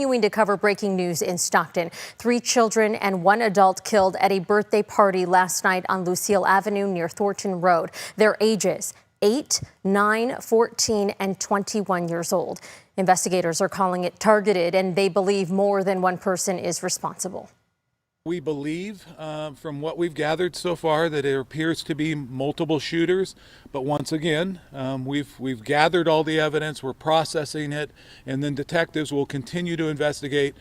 Continuing to cover breaking news in Stockton. 3 children and 1 adult killed at a birthday party last night on Lucille Avenue near Thornton Road. Their ages 8, 9, 14, and 21 years old. Investigators are calling it targeted, and they believe more than one person is responsible. We believe, from what we've gathered so far, that it appears to be multiple shooters. But once again, we've gathered all the evidence, we're processing it, and then detectives will continue to investigate.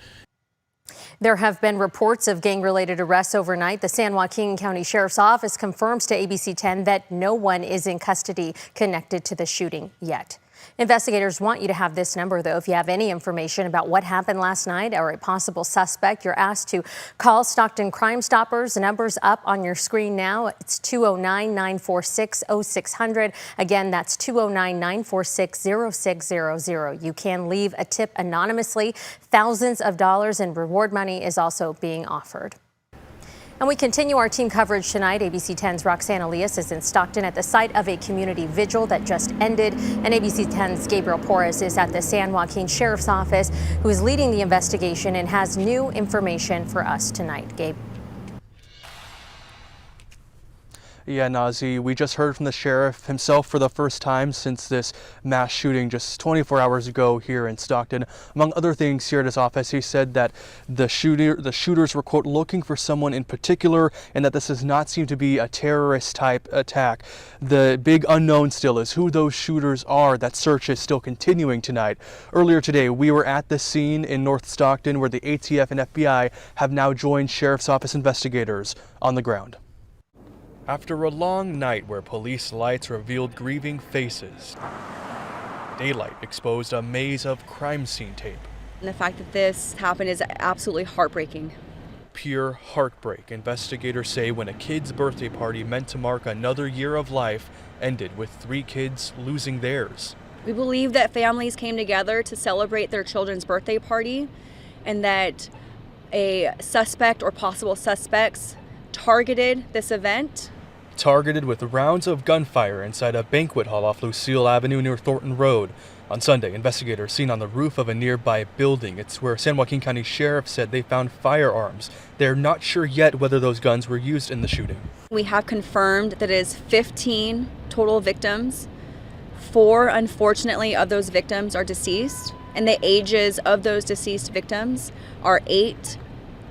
There have been reports of gang-related arrests overnight. The San Joaquin County Sheriff's Office confirms to ABC 10 that no one is in custody connected to the shooting yet. Investigators want you to have this number, though. If you have any information about what happened last night or a possible suspect, you're asked to call Stockton Crime Stoppers. The number's up on your screen now. It's 209-946-0600. Again, that's 209-946-0600. You can leave a tip anonymously. Thousands of dollars in reward money is also being offered. And we continue our team coverage tonight. ABC 10's Roxanne Elias is in Stockton at the site of a community vigil that just ended. And ABC 10's Gabriel Porras is at the San Joaquin Sheriff's Office, who is leading the investigation and has new information for us tonight. Gabe. Yeah, Nazi, we just heard from the sheriff himself for the first time since this mass shooting just 24 hours ago here in Stockton. Among other things here at his office, he said that the shooters were, quote, looking for someone in particular, and that this does not seem to be a terrorist type attack. The big unknown still is who those shooters are. That search is still continuing tonight. Earlier today, we were at the scene in North Stockton where the ATF and FBI have now joined Sheriff's Office investigators on the ground. After a long night where police lights revealed grieving faces, daylight exposed a maze of crime scene tape. And the fact that this happened is absolutely heartbreaking. Pure heartbreak, investigators say, when a kid's birthday party meant to mark another year of life ended with 3 kids losing theirs. We believe that families came together to celebrate their children's birthday party, and that a suspect or possible suspects targeted this event. Targeted with rounds of gunfire inside a banquet hall off Lucille Avenue near Thornton Road. On Sunday, investigators seen on the roof of a nearby building. It's where San Joaquin County Sheriff said they found firearms. They're not sure yet whether those guns were used in the shooting. We have confirmed that it is 15 total victims. 4, unfortunately, of those victims are deceased, and the ages of those deceased victims are 8,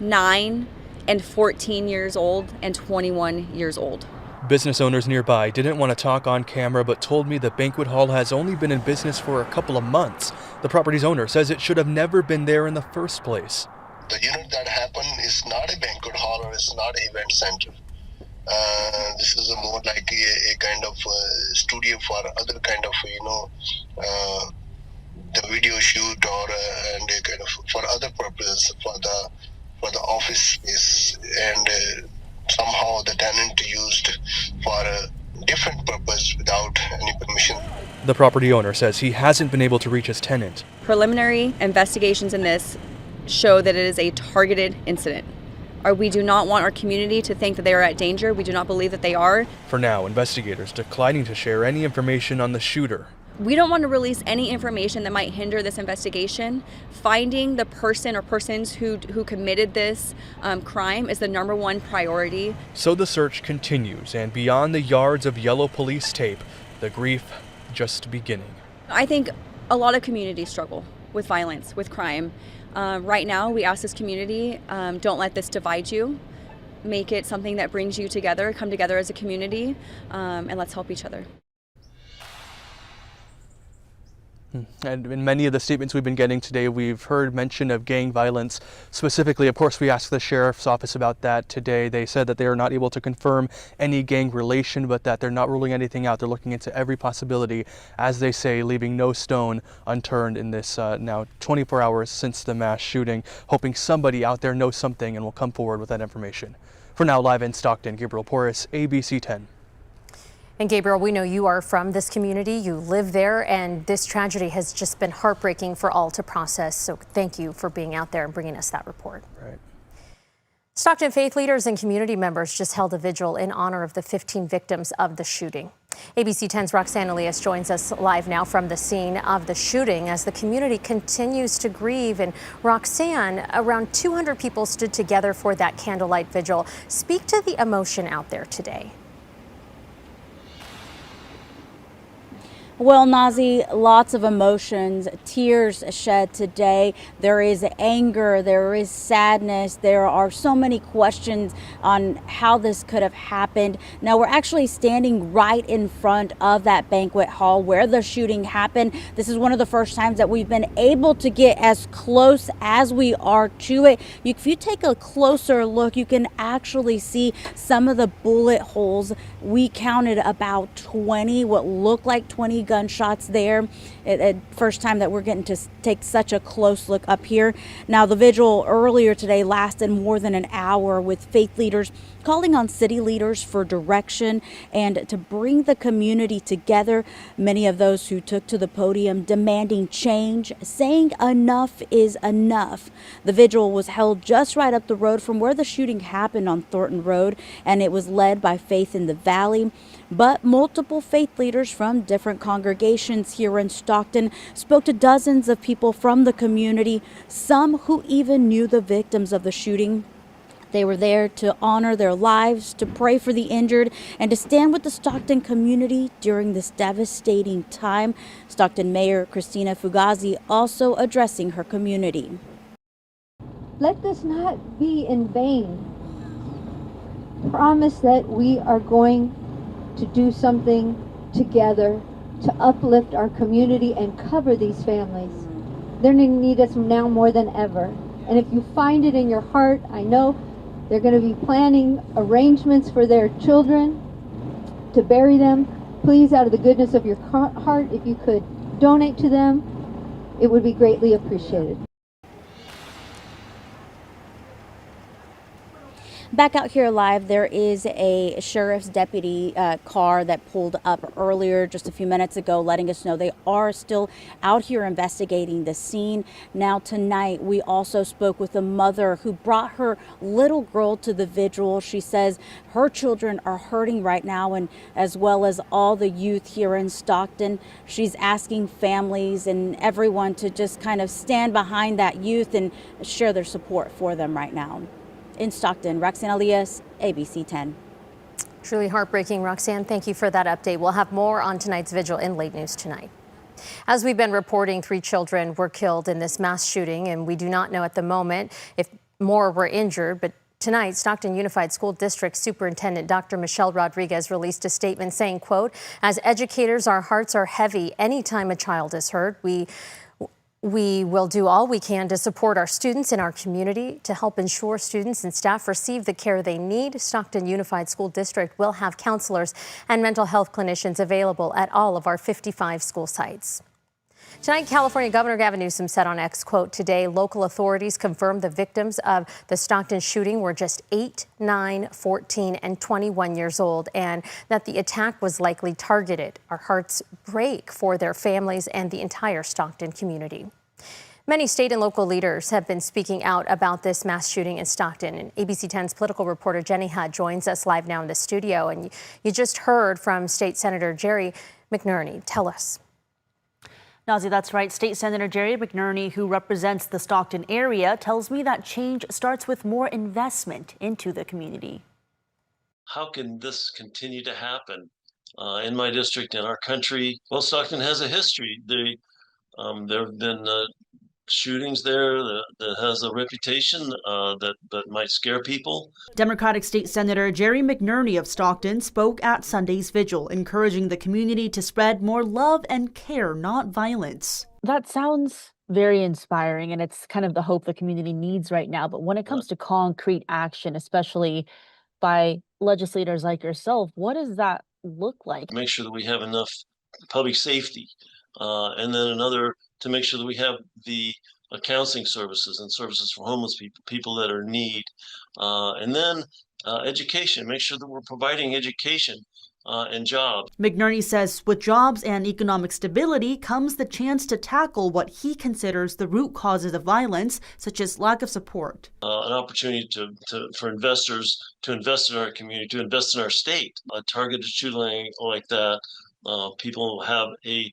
9, and 14 years old and 21 years old. Business owners nearby didn't want to talk on camera, but told me the banquet hall has only been in business for a couple of months. The property's owner says it should have never been there in the first place. The unit that happened is not a banquet hall, or it's not an event center. This is more like a kind of studio for other kind of, the video shoot, or and a kind of for other purposes, for the office space, and somehow the tenant used for a different purpose without any permission. The property owner says he hasn't been able to reach his tenant. Preliminary investigations in this show that it is a targeted incident. We do not want our community to think that they are at danger. We do not believe that they are. For now, investigators declining to share any information on the shooter. We don't want to release any information that might hinder this investigation. Finding the person or persons who committed this crime is the #1 priority. So the search continues, and beyond the yards of yellow police tape, the grief just beginning. I think a lot of communities struggle with violence, with crime. Right now, we ask this community, don't let this divide you. Make it something that brings you together, come together as a community, and let's help each other. And in many of the statements we've been getting today, we've heard mention of gang violence. Specifically, of course, we asked the Sheriff's Office about that today. They said that they are not able to confirm any gang relation, but that they're not ruling anything out. They're looking into every possibility, as they say, leaving no stone unturned in this now 24 hours since the mass shooting, hoping somebody out there knows something and will come forward with that information. For now, live in Stockton, Gabriel Porras, ABC 10. And Gabriel, we know you are from this community, you live there, and this tragedy has just been heartbreaking for all to process. So thank you for being out there and bringing us that report. Right. Stockton faith leaders and community members just held a vigil in honor of the 15 victims of the shooting. ABC 10's Roxanne Elias joins us live now from the scene of the shooting as the community continues to grieve. And Roxanne, around 200 people stood together for that candlelight vigil. Speak to the emotion out there today. Well, Nazi, lots of emotions, tears shed today. There is anger, there is sadness. There are so many questions on how this could have happened. Now, we're actually standing right in front of that banquet hall where the shooting happened. This is one of the first times that we've been able to get as close as we are to it. If you take a closer look, you can actually see some of the bullet holes. We counted about 20, what looked like 20 gunshots there. First time that we're getting to take such a close look up here. Now, the vigil earlier today lasted more than an hour with faith leaders calling on city leaders for direction and to bring the community together. Many of those who took to the podium demanding change, saying enough is enough. The vigil was held just right up the road from where the shooting happened on Thornton Road, and it was led by Faith in the Valley. But multiple faith leaders from different congregations here in Stockton spoke to dozens of people from the community, some who even knew the victims of the shooting. They were there to honor their lives, to pray for the injured, and to stand with the Stockton community during this devastating time. Stockton Mayor Christina Fugazi also addressing her community. Let this not be in vain. Promise that we are going to do something together to uplift our community and cover these families. They're going to need us now more than ever. And if you find it in your heart, I know they're going to be planning arrangements for their children to bury them. Please, out of the goodness of your heart, if you could donate to them, it would be greatly appreciated. Back out here live, there is a sheriff's deputy car that pulled up earlier just a few minutes ago, letting us know they are still out here investigating the scene. Now tonight, we also spoke with a mother who brought her little girl to the vigil. She says her children are hurting right now, and as well as all the youth here in Stockton. She's asking families and everyone to just kind of stand behind that youth and share their support for them right now. In Stockton, Roxanne Elias, ABC 10. Truly heartbreaking, Roxanne. Thank you for that update. We'll have more on tonight's vigil in late news tonight. As we've been reporting, 3 children were killed in this mass shooting, and we do not know at the moment if more were injured. But tonight, Stockton Unified School District Superintendent Dr. Michelle Rodriguez released a statement saying, quote, "As educators, our hearts are heavy anytime a child is hurt. We will do all we can to support our students in our community to help ensure students and staff receive the care they need. Stockton Unified School District will have counselors and mental health clinicians available at all of our 55 school sites." Tonight, California Governor Gavin Newsom said on X, quote, "Today, local authorities confirmed the victims of the Stockton shooting were just 8, 9, 14, and 21 years old, and that the attack was likely targeted. Our hearts break for their families and the entire Stockton community." Many state and local leaders have been speaking out about this mass shooting in Stockton. And ABC 10's political reporter Jenny Hudd joins us live now in the studio. And you just heard from State Senator Jerry McNerney. Tell us. Nazi, that's right. State Senator Jerry McNerney, who represents the Stockton area, tells me that change starts with more investment into the community. How can this continue to happen in my district, in our country? Well, Stockton has a history. There have been shootings there that has a reputation that might scare people. Democratic State Senator Jerry McNerney of Stockton spoke at Sunday's vigil, encouraging the community to spread more love and care, not violence. That sounds very inspiring, and it's kind of the hope the community needs right now. But when it comes to concrete action, especially by legislators like yourself, what does that look like? Make sure that we have enough public safety, and then another to make sure that we have the counseling services and services for homeless people that are in need, and then education. Make sure that we're providing education and jobs. McNerney says with jobs and economic stability comes the chance to tackle what he considers the root causes of violence, such as lack of support. An opportunity for investors to invest in our community, to invest in our state. A targeted shooting like that, people have a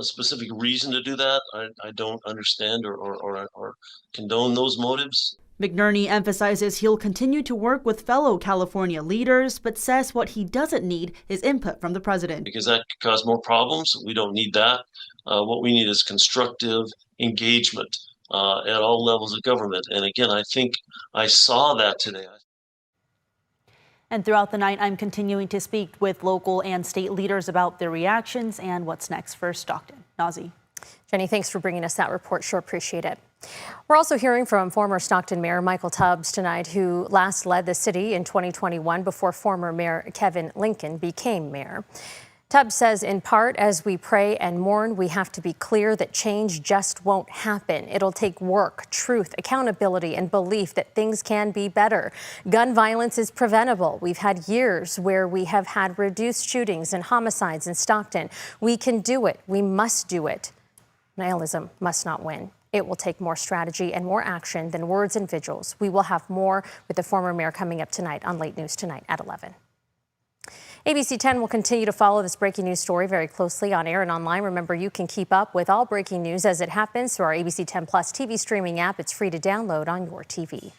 specific reason to do that. I don't understand or condone those motives. McNerney emphasizes he'll continue to work with fellow California leaders, but says what he doesn't need is input from the president. Because that could cause more problems. We don't need that. What we need is constructive engagement at all levels of government. And again, I think I saw that today. And throughout the night, I'm continuing to speak with local and state leaders about their reactions and what's next for Stockton. Nazi. Jenny, thanks for bringing us that report. Sure appreciate it. We're also hearing from former Stockton Mayor Michael Tubbs tonight, who last led the city in 2021 before former Mayor Kevin Lincoln became mayor. Tubbs says, in part, as we pray and mourn, we have to be clear that change just won't happen. It'll take work, truth, accountability, and belief that things can be better. Gun violence is preventable. We've had years where we have had reduced shootings and homicides in Stockton. We can do it. We must do it. Nihilism must not win. It will take more strategy and more action than words and vigils. We will have more with the former mayor coming up tonight on Late News Tonight at 11. ABC 10 will continue to follow this breaking news story very closely on air and online. Remember, you can keep up with all breaking news as it happens through our ABC 10 Plus TV streaming app. It's free to download on your TV.